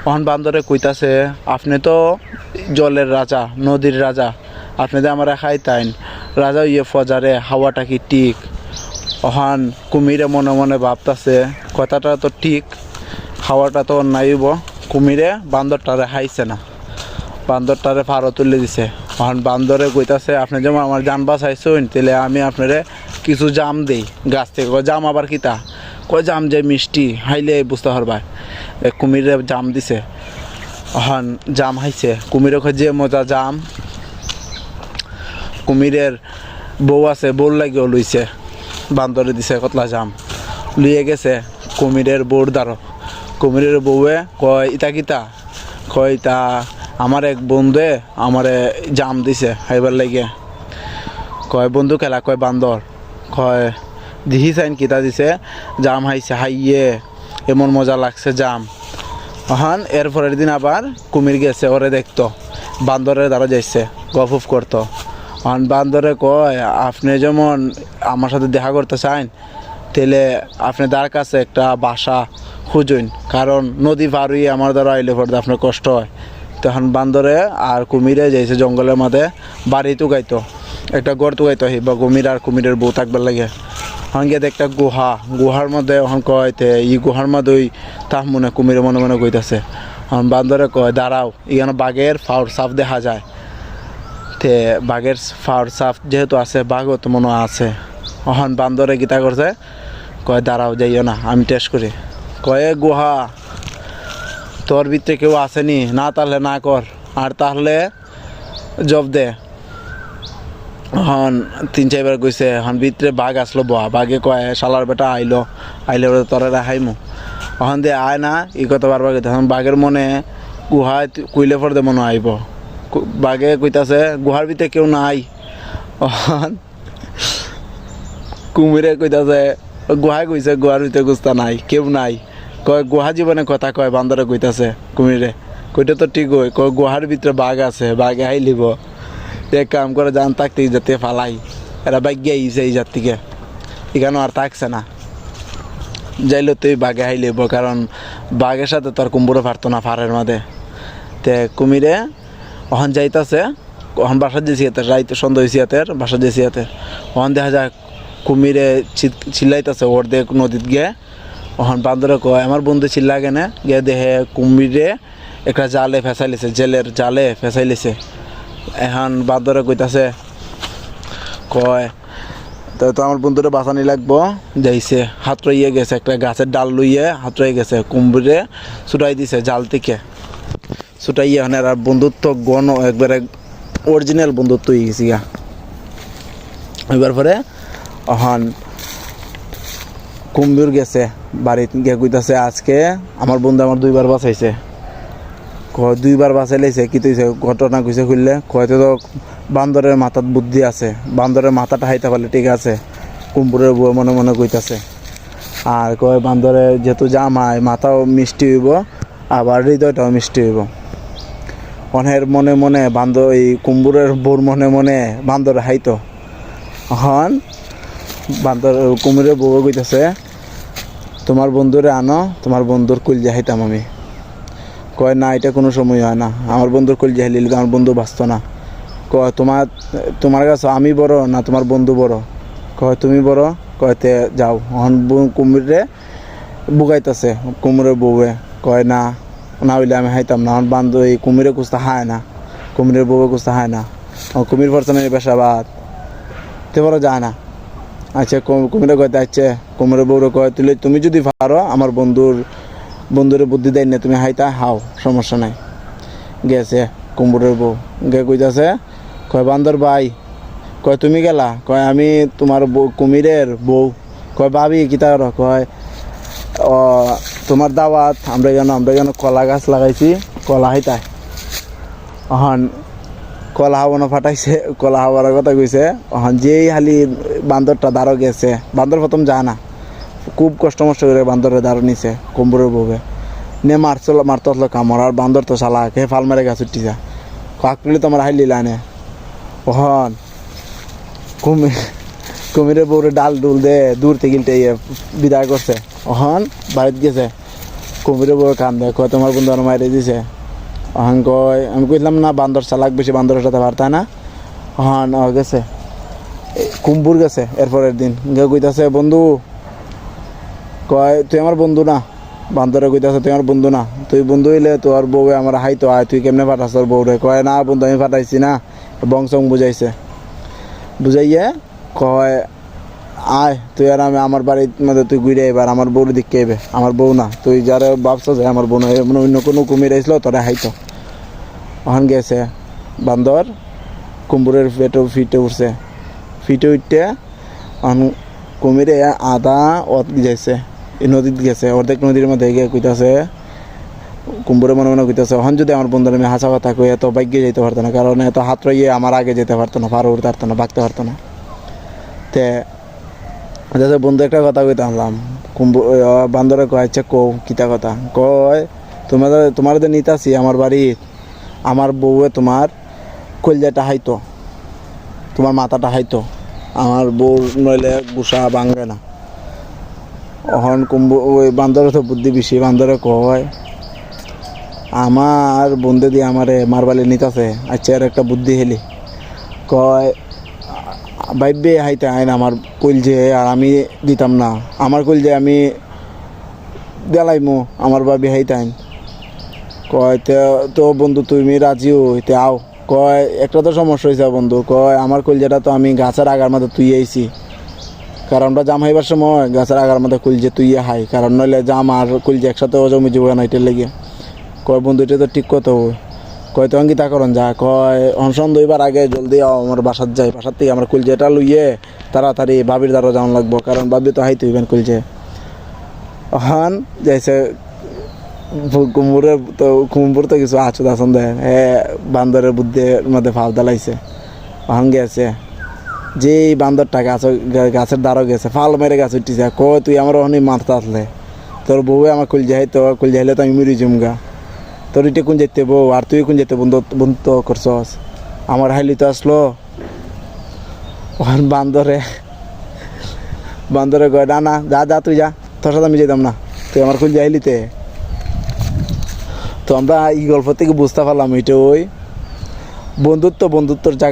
অহন বান্দরে কইতাছে আপনি তো জলের রাজা, নদীর রাজা, আপনি তো আমার খাইতাইন রাজা ইয়ে ফজারে হাওয়াটা কি ঠিক? অহান কুমিরে মনে মনে ভাবতাছে কথাটা তো ঠিক, হাওয়াটা তো অন্যায়ব। কুমিরে বান্দরটারে খাইছে না, বান্দরটারে ফাড়ো তুলে দিছে। অহান বান্দরে কইতাছে আপনি যেমন আমার জান বাঁচাইছেন, তাহলে আমি আপনারে কিছু জাম দেই গাছ থেকে। জাম আবার কিতা? কয় জাম যে মিষ্টি, হাইলে বুঝতে পারবা। কুমিরে জাম দিছে, অহান জাম হাইছে। কুমিরে কয় যে মজা জাম। কুমিরের বউ আছে, বউর লাগিও লইছে, বান্দরে দিছে কতলা জাম, লুয়ে গেছে কুমিরের বউর দ্বারো। কুমিরের বউয়ে কয় ইতা কিতা? কয় তা আমার এক বন্ধুয়ে আমারে জাম দিছে খাইবার লাগে। কয় বন্ধু খেলা? কয় বান্দর। কয় দিহি চাইন কিতা দিছে? জাম হাইছে, হাইয়ে এমন মজা লাগছে জাম। হন এর পরের দিন আবার কুমির গেছে ওরে দেখতো, বান্দরের দ্বারা যাইছে গফুফ করতো। হন বান্দরে কয় আপনি যেমন আমার সাথে দেখা করতে চান, তাহলে আপনি তার কাছে একটা বাসা খুঁজুন, কারণ নদী পার হয়ে আমার দ্বারা আইলে পড়তে আপনার কষ্ট হয়। তখন বান্দরে আর কুমিরে যাইছে জঙ্গলের মধ্যে বাড়ি তুগাইতো, একটা গড় তুগাইতো বা কুমির আর কুমিরের বউ থাকবার লাগে। হন গিয়ে একটা গুহা, গুহার মধ্যে হন কয়তে ই গুহার মধ্যে ওই তাহ মনে কুমিরে মনে মনে কইতাছে। হন বান্দরে কয় দাঁড়াও, এখানে বাঘের ফাউর সাফ দেখা যায়। তে বাঘের ফাউর সাফ যেহেতু আছে, বাঘও তো মনে আছে। হন বান্দরে গীতা করছে, কয় দাঁড়াও যাইও না, আমি টেস্ট করি। কয়ে গুহা তোর ভিতরে কেউ আসেনি? না তাহলে না কর, আর তাহলে জব দে। হন 3-4 বার কইছে। হন ভিতরে বাঘ আসলো, বয়া বাঘে কয় শালার বেটা আইলো, আইলে তোরা রাখাইমু। হন দে আয় না, এই কথা বারবার কইতে। হন বাঘের মনে গুহায় কুইলে পর দে মনে আইব। বাঘে কইতাছে গুহার ভিতরে কেউ নাই। হন কুমিরে কইতাছে গুহায় কইছে গুহার ভিতরে গুস্তা নাই, কেউ নাই। কয় গুহা জীবনে কথা কয় বান্দরে কইতাছে কুমিরে। কইটা তো ঠিক হই, কয় গুহার ভিতরে বাঘ আছে, বাঘে আইলিব। এক কাম করে জান থাকতে যাতে ফালাই, এরা বাইক আইছে এই জাত থেকে, এখানে আর থাকছে না। যাইলে তুই বাঘে আইলিব, কারণ বাঘের সাথে তোর কুম্বুরে পারতো না ফাড়ের মাঝে। তে কুমিরে ওখান যাইতাছে, ওখান বাসা দিয়েছি হাতের, রাইতে সন্ধ্যা হয়েছি হাতের, বাসা দিয়েছি হাতের। ওখান দেখা যায় কুমিরে চিল্লাইতেছে ওর দেখ নদীত গিয়ে। ওখান বান্দরে কয় আমার বন্ধু চিল্লা কেনে? গিয়ে দেখে কুমিরে একটা জালে ফেসাইলেছে, জেলের জালে ফেসাইলেছে। এখন বান্দরে কইতাছে, কয় তো আমার বন্ধুরে বাঁচানি লাগবো। যাইছে হাত রইয়ে গেছে, একটা গাছের ডাল লইয়ে হাত রয়ে গেছে, কুমিরে ছুটাই দিছে জাল থেকে। ছুটাইয়ে এখন আর বন্ধুত্ব গণ একবারে অরিজিনাল বন্ধুত্ব হয়ে গেছি গা। এবার পরে এখন কুম্ভীর গেছে বাড়িতে গিয়ে কইতাছে আজকে আমার বন্ধু আমার 2 বার বাঁচাইছে। কয় 2 বার বাঁচাইলেছে কি তুইছে ঘটনা কইছে খুললে? কয়তো তো বান্দরের মাথাত বুদ্ধি আছে, বান্দরের মাথাটা হাইতে পারলে ঠিক আছে। কুম্ভীরের বউ মনে মনে কইতাছে। আর কয় বান্দরে যেহেতু জামাই, মাথাও মিষ্টি হইব, আবার হৃদয়টাও মিষ্টি হইব। অনেক মনে মনে বান্দর এই কুম্ভীরের বউর মনে মনে বান্দরে হাইতো। হন বান্দর কুমিরের বউ কইতাছে তোমার বন্ধুরে আনো, তোমার বন্ধুর কলজা হাইতাম আমি। কয় না, এটা কোনো সময় হয় না, আমার বন্ধুর কলজা হাইলে আমার বন্ধু বাঁচত না। কয় তোমার কাছে আমি বড় না তোমার বন্ধু বড়? কয় তুমি বড়। কয়তে যাও। হন কুমিরে বুগাইতেছে কুমিরের বউয়ে। কয় না, না হইলে আমি হাইতাম না। হন বান্ধব এই কুমিরে কুস্তা হায় না, কুমিরের বউয়ে কুস্তা হায় না। কুমির পরছনের পেশাবাদ তে বড় যায় না। আচ্ছা কুমিরে কয়তে আচ্ছা কুমিরের বউরে কয় তুমি যদি পারো আমার বন্ধুরে বুদ্ধি দেয় না, তুমি হাইতা হাও, সমস্যা নাই। গেছে কুমিরের বউ গে কইতাছে, কয় বান্দর ভাই, কয় তুমি গেলা? কয় আমি তোমার কুমিরের বউ। কয় ভাবি কি তার? কয় তোমার দাওয়াত, আমরা কেন কলা গাছ লাগাইছি, কলা হাইতায়। হন কলা হাওয়ানো ফাটাইছে, কলা হাওয়ার কথা কইছে। হন যেই হালি বান্দরটা দাঁড়ো গেছে, বান্দর প্রথম যায় না, খুব কষ্ট মষ্ট করে বান্দরের দাঁড়ো নিছে কুম্ভীরের বউয়ে নে মারতে হলো কামড়। আর বান্দর তো শালা কে ফাল মেরে গাছ উঠি যা, কাকলি তোমার হাইলি লাইনে। হন কুমিরের বউরে ডাল ডুল দে দূর থেকে বিদায় করছে। হন বাড়িতে গেছে, কুমিরে বউ কান্দে, কয় তোমার বন্ধু আমার মাইরে দিছে। অহন কয়, আমি কইলাম না বান্দর চালাক বেশি, বান্দরের সাথে পারতা না। অহন গেছে কুম্পুর গেছে এরপরের দিন গিয়ে কইতাছে বন্ধু, কয় তুই আমার বন্ধু না। বান্দরে কইতাছে তুই আমার বন্ধু না, তুই বন্ধু হইলে তোর বউ আমার হাইতো আয়, তুই কেমনে পাঠাস তোর বউরে। কয় না বন্ধু আমি পাঠাইছি না, বংশং বুঝাইছে। বুঝাইয়ে কয় আয় তুই আর আমি আমার বাড়ির মধ্যে তুই ঘুরে এবার আমার বউর দিকে এবে, আমার বউ না, তুই যারা ভাবছ যে আমার বউ না, অন্য কোনো কুমির আইসলো তোরা হাইতো। ওখান গেছে বান্দর কুম্বুরের ফিটে উঠছে, ফিটে উঠতে কুমিরে আদা যাইছে, নদীত গেছে, অর্ধেক নদীর মধ্যে গিয়ে কইতাছে কুম্বুরে মনে মনে কইতাছে ওখান যদি আমার বন্ধুর আমি হাসা কথা কই এত বাইকে যেতে পারতো না, কারণ এত হাত রইয়ে আমার আগে যেতে পারতো না, পার উঠতে পারতো না, বাঁকতে পারতো না। তে বন্ধু একটা কথা কইতে আনলাম, বান্দরে কয় আচ্ছা কও কিতা কথা। কয় তোমার যে নিতাছি আমার বাড়ির, আমার বউয়ে তোমার কলজাটা হাইতো, তোমার মাথাটা হাইতো, আমার বউ নইলে গুসা ভাঙবে না। অহন ওই বান্দরে তো বুদ্ধি বেশি, বান্দরে কয় আমার বন্ধু দিয়ে আমারে মারবালি নিতাছে, আচ্ছা আর একটা বুদ্ধি হেলি। কয় ভাইবে হাইতে আইন আমার কলজে, আর আমি দিতাম না, আমার কলজে আমি দেলাইমো, আমার ভাবি হাইতে আইন। কয় তো বন্ধু তুমি রাজি হইতে আও। কয় একটা তো সমস্যা হয়েছে বন্ধু, কয় আমার কলজেটা তো আমি গাছের আগার মধ্যে তুই আইছি, কারণ আমরা জাম হাইবার সময় গাছের আগার মধ্যে কলজে তুইয়ে হাই, কারণ নইলে জাম আর কলজে একসাথে জমি যাবো না, এটার লেগে। কয় বন্ধু এটা তো ঠিক কথা হই। কয় তো কি তা করেন যা, কয় অনশন দইবার আগে জলদি আমার বাসার যাই, বাসার থেকে আমার কলজেটা লইয়ে তাড়াতাড়ি বাবির দ্বারা যাওয়ান লাগবো, কারণ বাবি তো হাইতে হইবেন কলজে। হন যাইছে কুম্বুর তো কিছু আছুদ আসন দেয়, বান্দরের বুদ্ধির মধ্যে ফাল দালাইছে। অহন গেছে যে বান্দরটা গাছের দ্বারও গেছে, ফাল মেরে গাছ উঠতেছে। কয় তুই আমার ওখানে মারতে আসলে, তোর বউ আমার কলজে হাইতো, কলজে হাইলে তো আমি মরি জমগা, তোর এটা কোন যেতে বউ, আর তুই কোন যেতে বন্ধু করছস, আমার হাইলি তো আসলো। বান্দরে কয় না না যা যা তুই যা, তোর সাথে আমি যেতাম না, তুই আমার কলজে হাইলিতে। তো আমরা এই গল্প থেকে বুঝতে পারলাম এটা ওই বন্ধুত্বর জায়গা